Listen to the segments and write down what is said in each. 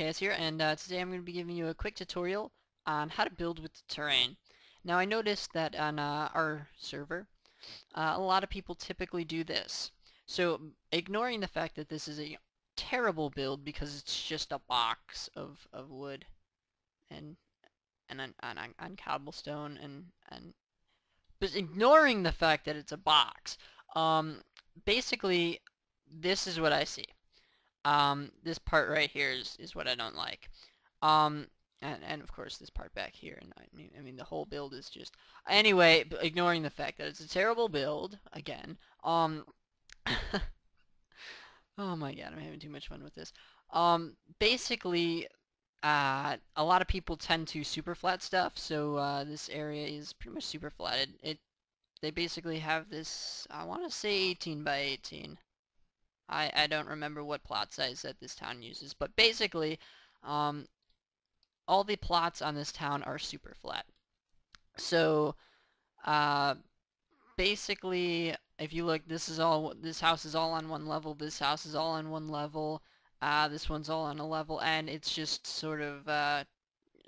Chaos here, and today I'm going to be giving you a quick tutorial on how to build with the terrain. Now I noticed that on our server, a lot of people typically do this. So ignoring the fact that this is a terrible build because it's just a box of wood and on cobblestone and but ignoring the fact that it's a box, basically this is what I see. This part right here is what I don't like. Um, and of course this part back here, and I mean the whole build is just anyway. Ignoring the fact that it's a terrible build again. Oh my god, I'm having too much fun with this. Basically, a lot of people tend to super flat stuff, so this area is pretty much super flatted. They basically have this, I want to say 18 by 18. I don't remember what plot size that this town uses, but basically, um, all the plots on this town are super flat. So, uh, basically, if you look, this house is all on one level, this house is all on one level, this one's all on a level, and it's just sort of,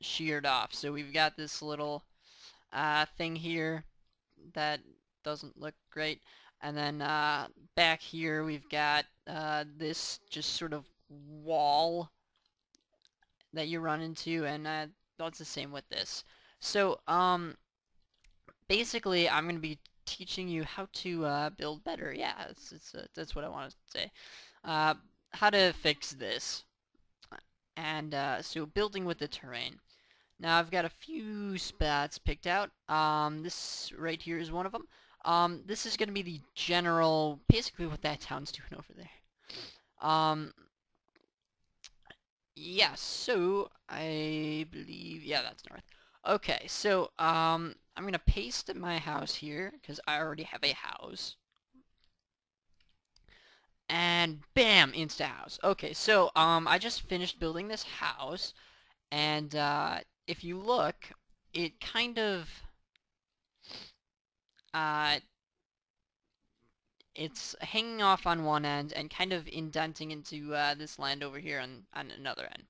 sheared off. So we've got this little, thing here that doesn't look great. And then back here we've got this just sort of wall that you run into, and that's the same with this. So basically I'm going to be teaching you how to build better. Yeah, that's what I want to say. How to fix this. And so building with the terrain. Now I've got a few spots picked out. This right here is one of them. This is going to be the general, basically what that town's doing over there. Yeah, so I believe, yeah, that's north. Okay, so I'm going to paste my house here because I already have a house. And bam, insta house. Okay, so I just finished building this house, and if you look, it kind of uh, it's hanging off on one end and kind of indenting into this land over here on another end.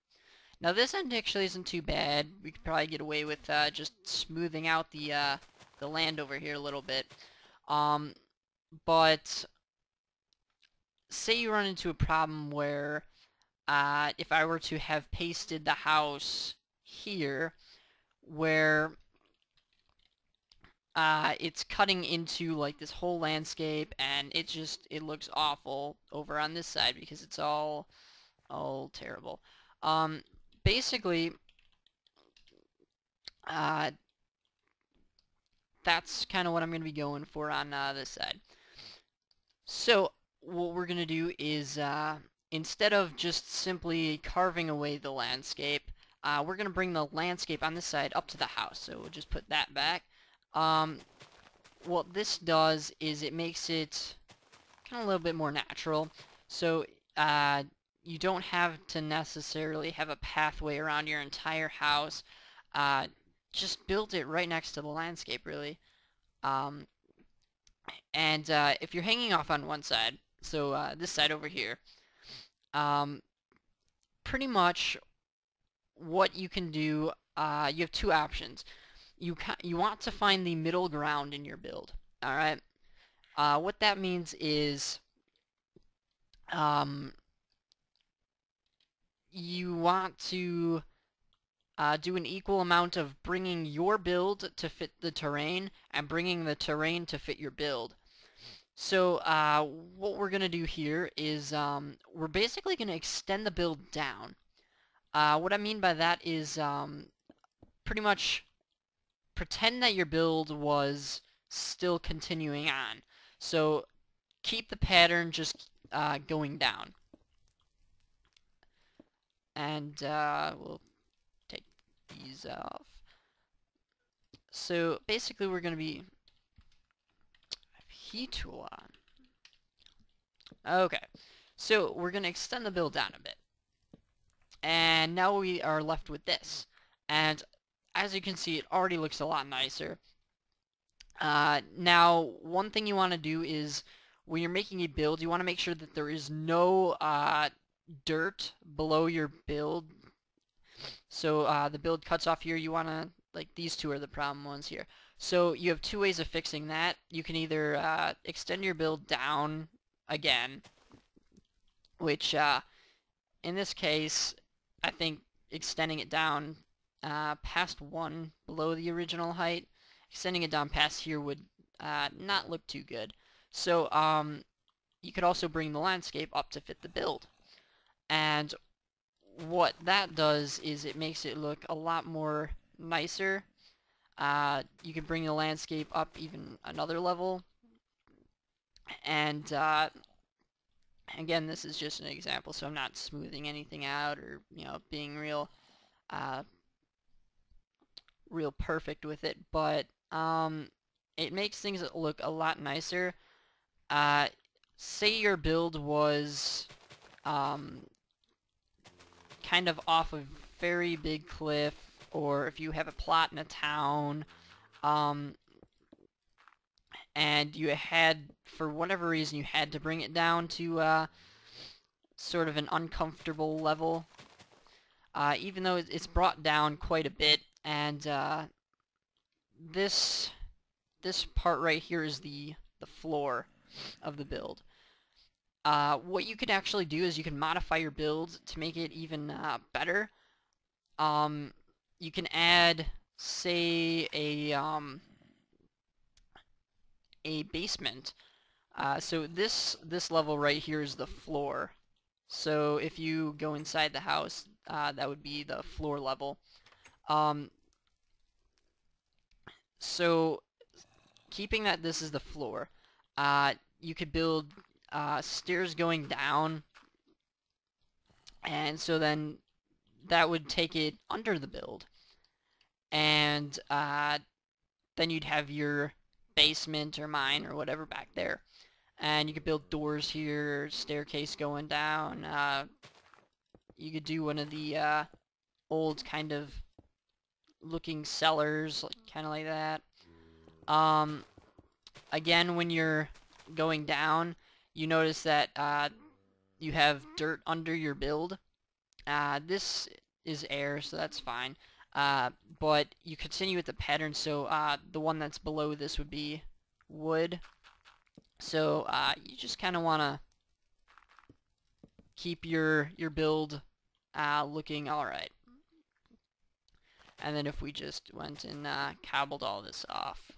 Now this end actually isn't too bad. We could probably get away with just smoothing out the land over here a little bit. But say you run into a problem where if I were to have pasted the house here, where it's cutting into like this whole landscape, and it looks awful over on this side because it's all terrible. Basically, uh, that's kind of what I'm going to be going for on this side. So what we're going to do is instead of just simply carving away the landscape, we're going to bring the landscape on this side up to the house. So we'll just put that back. What this does is it makes it kind of a little bit more natural. So you don't have to necessarily have a pathway around your entire house. Just build it right next to the landscape, really. And if you're hanging off on one side, so this side over here, pretty much what you can do, you have two options. You want to find the middle ground in your build. All right. What that means is you want to do an equal amount of bringing your build to fit the terrain and bringing the terrain to fit your build. So what we're going to do here is we're basically going to extend the build down. What I mean by that is pretty much pretend that your build was still continuing on. So keep the pattern just going down. And we'll take these off. So basically we're going to be heat tool on. Okay, so we're going to extend the build down a bit. And now we are left with this. And as you can see, it already looks a lot nicer. Now, one thing you want to do is when you're making a build, you want to make sure that there is no dirt below your build So the build cuts off here. You want to, like, these two are the problem ones here. So you have two ways of fixing that. You can either extend your build down again, which in this case, I think extending it down past 1 below the original height, extending it down past here would not look too good. So you could also bring the landscape up to fit the build. And what that does is it makes it look a lot more nicer. You can bring the landscape up even another level. And again, this is just an example, so I'm not smoothing anything out or, being real perfect with it, but it makes things look a lot nicer. Say your build was kind of off a very big cliff, or if you have a plot in a town, and you had, for whatever reason, you had to bring it down to sort of an uncomfortable level, even though it's brought down quite a bit, and this part right here is the floor of the build. What you can actually do is you can modify your build to make it even better. You can add, say, a basement. So this level right here is the floor. So if you go inside the house, that would be the floor level. So keeping that this is the floor, you could build stairs going down, and so then that would take it under the build, and then you'd have your basement or mine or whatever back there, and you could build doors here, staircase going down. You could do one of the old kind of looking cellars, kind of like that. Again, when you're going down, you notice that you have dirt under your build. This is air, so that's fine. But you continue with the pattern, so the one that's below this would be wood. So you just kind of want to keep your build looking alright. And then if we just went and cobbled all this off,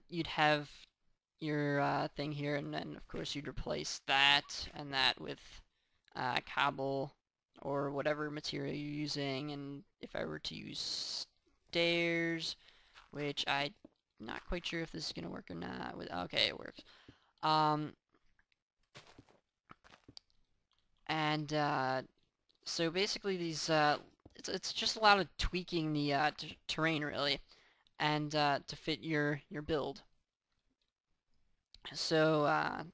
you'd have your thing here, and then of course you'd replace that and that with cobble or whatever material you're using. And if I were to use stairs, which I'm not quite sure if this is gonna work or not. Okay, it works. So basically these it's just a lot of tweaking the terrain really, and to fit your build. So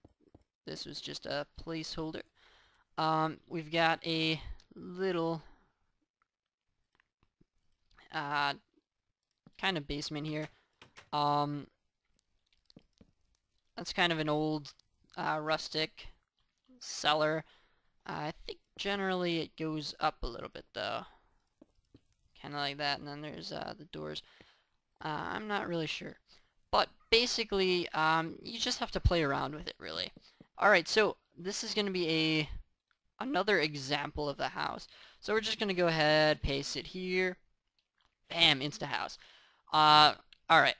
this was just a placeholder. We've got a little kind of basement here. That's kind of an old rustic cellar. I think generally it goes up a little bit though, kind of like that, and then there's the doors. I'm not really sure, but basically you just have to play around with it really. Alright, so this is going to be another example of the house. So we're just going to go ahead, paste it here, bam, insta house. Alright,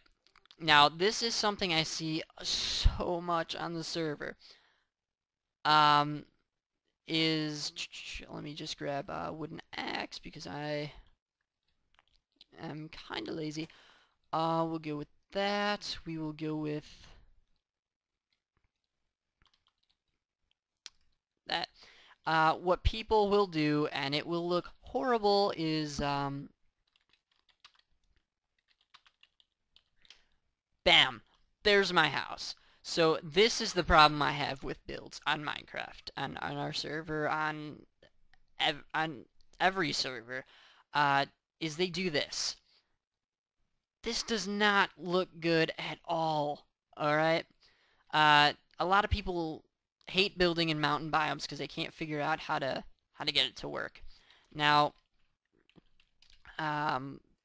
now this is something I see so much on the server. Let me just grab a wooden axe because I am kind of lazy. We'll go with that. We will go with that. What people will do, and it will look horrible, is bam, there's my house. So this is the problem I have with builds on Minecraft, and on our server, on every server, is they do this. This does not look good at all, alright? A lot of people hate building in mountain biomes because they can't figure out how to get it to work. Now,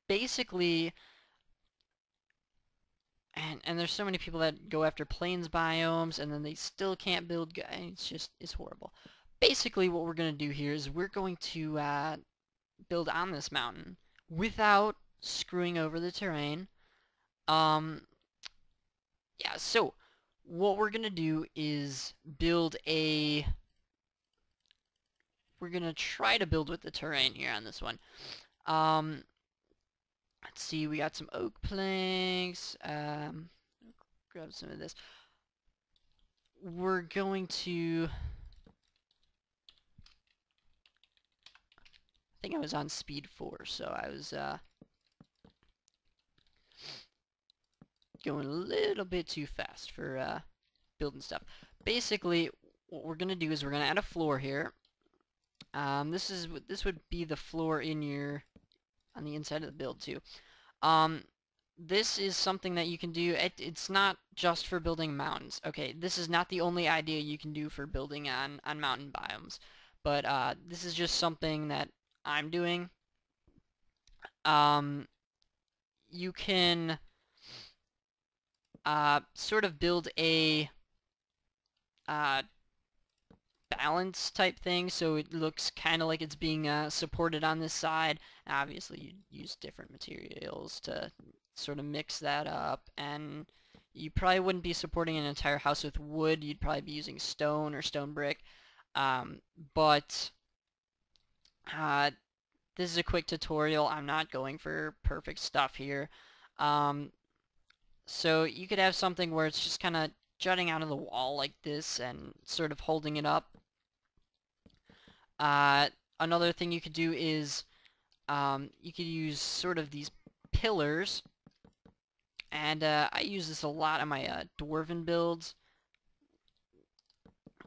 basically, and there's so many people that go after plains biomes and then they still can't build. It's horrible. Basically, what we're gonna do here is we're going to build on this mountain without screwing over the terrain. Um, yeah. So what we're gonna do is build a. We're gonna try to build with the terrain here on this one. Um, let's see. We got some oak planks. Grab some of this. We're going to. I think I was on speed 4, so I was going a little bit too fast for building stuff. Basically, what we're gonna do is we're gonna add a floor here. This would be the floor in your on the inside of the build too. Um, this is something that you can do. It's not just for building mountains. Okay, this is not the only idea you can do for building on mountain biomes, but this is just something that I'm doing. Um, you can sort of build a uh, balance type thing, so it looks kind of like it's being supported on this side. Obviously, you use different materials to sort of mix that up, and you probably wouldn't be supporting an entire house with wood. You'd probably be using stone or stone brick. But uh, this is a quick tutorial. I'm not going for perfect stuff here. Um, so you could have something where it's just kind of jutting out of the wall like this and sort of holding it up. Another thing you could do is you could use sort of these pillars, and I use this a lot on my dwarven builds,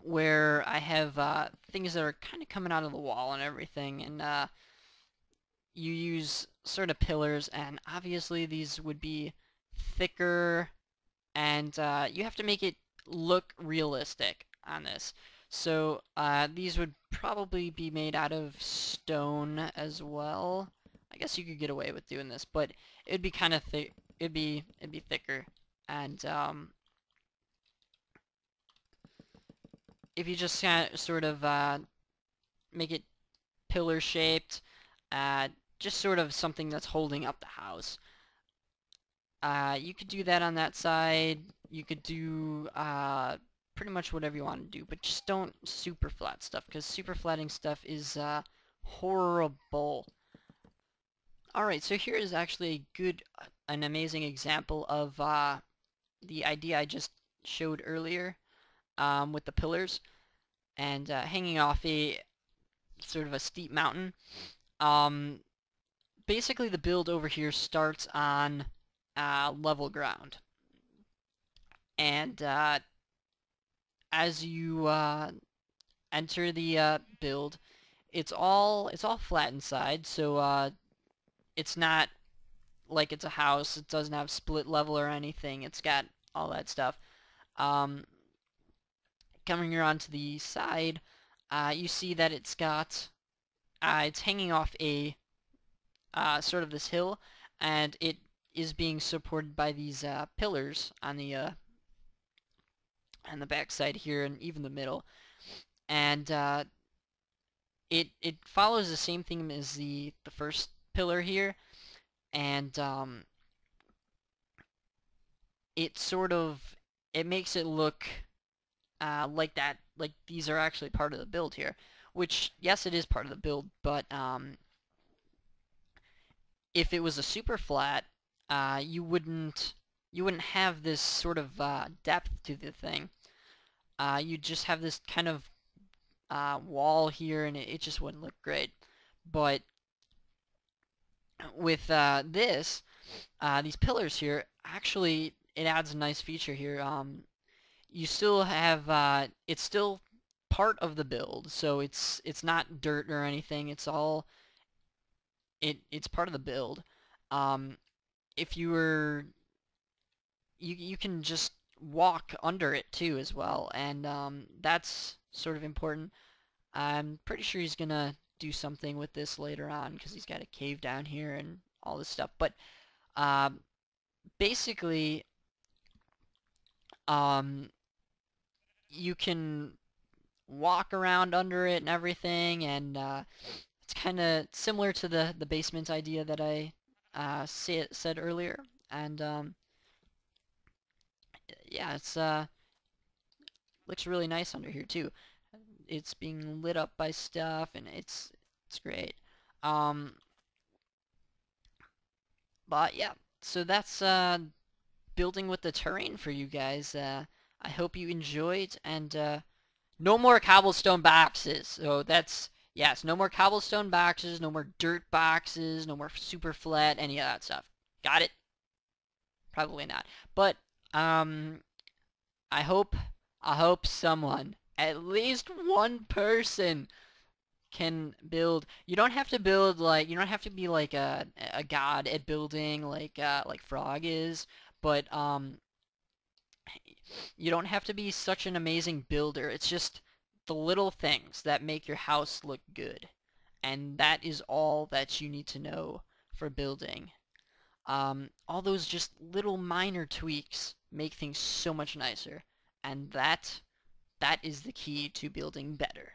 where I have things that are kind of coming out of the wall and everything, and you use sort of pillars, and obviously these would be thicker, and you have to make it look realistic on this. So these would probably be made out of stone as well. I guess you could get away with doing this, but it'd be kind of thick. It'd be thicker, and if you just sort of make it pillar shaped, uh, just sort of something that's holding up the house. You could do that on that side. You could do pretty much whatever you want to do, but just don't super flat stuff, because super flatting stuff is horrible. Alright, so here is actually an amazing example of the idea I just showed earlier with the pillars and hanging off a sort of a steep mountain. Um, Basically, the build over here starts on level ground, and as you enter the build, it's all flat inside, so it's not like it's a house. It doesn't have split level or anything. It's got all that stuff. Um, Coming around to the side, you see that it's hanging off a sort of this hill, and it is being supported by these pillars on the back side here and even the middle. And it follows the same theme as the first pillar here, and it sort of it makes it look like that, like these are actually part of the build here. Which, yes, it is part of the build, but if it was a super flat, you wouldn't have this sort of depth to the thing. You'd just have this kind of wall here, and it just wouldn't look great. But with these pillars here, actually, it adds a nice feature here. You still have it's still part of the build, so it's not dirt or anything. It's part of the build. Um, if you were you can just walk under it too as well, and that's sort of important. I'm pretty sure he's gonna do something with this later on because he's got a cave down here and all this stuff. But um, basically, um, you can walk around under it and everything, and it's kind of similar to the basement idea that I said earlier. And yeah, it's looks really nice under here too. It's being lit up by stuff, and it's great. Um, but yeah, so that's building with the terrain for you guys. I hope you enjoyed, and no more cobblestone boxes. So that's yes, no more cobblestone boxes, no more dirt boxes, no more super flat, any of that stuff. Got it? Probably not. But um, I hope I hope someone, at least one person, can build. You don't have to build like you don't have to be like a god at building like Frog is, but you don't have to be such an amazing builder. It's just the little things that make your house look good. And that is all that you need to know for building. All those just little minor tweaks make things so much nicer. And that is the key to building better.